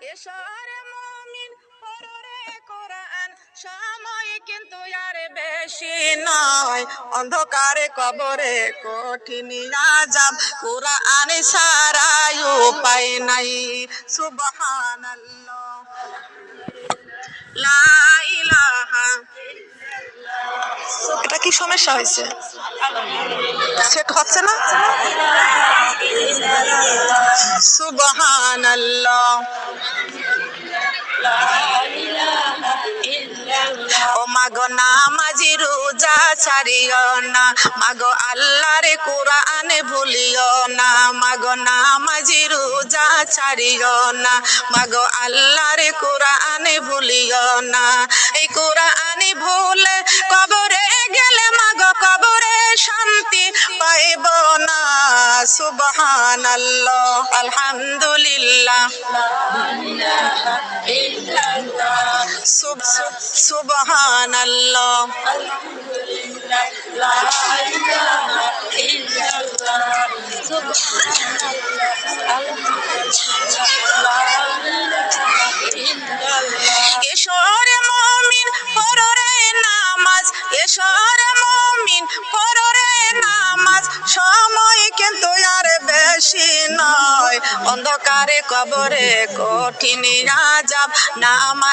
এশারে মুমিন পড়রে কোরআন সময় কিন্তু আর বেশি নয় অন্ধকারে কবরে কঠিন আযাব কোরআন ছাড়া উপায় নাই সুবহানাল্লাহ লা ইলাহা এটা কি সমস্যা হয়েছে সেট হচ্ছে না সুবহানাল্লাহ ও মাগো নামাজি রোজা ছাড়িও না মাগো আল্লাহর কোরআন ভুলিও না মাগো নামাজি রোজা ছাড়িও না মাগো আল্লাহর কোরআন ভুলিও না এই কোরআন ভুলে কবরে গেলে মাগো কবরে শান্তি পাইব না সুবহানাল্লাহ আলহামদুলিল্লাহ সুবহানাল্লাহ এশারে মুমিন পড়রে নামাজ এশারে মুমিন পড়রে নামাজ সময় কিন্তু আর বেশি নয় অন্ধকারে কবরে কঠিন আযাব নামাজ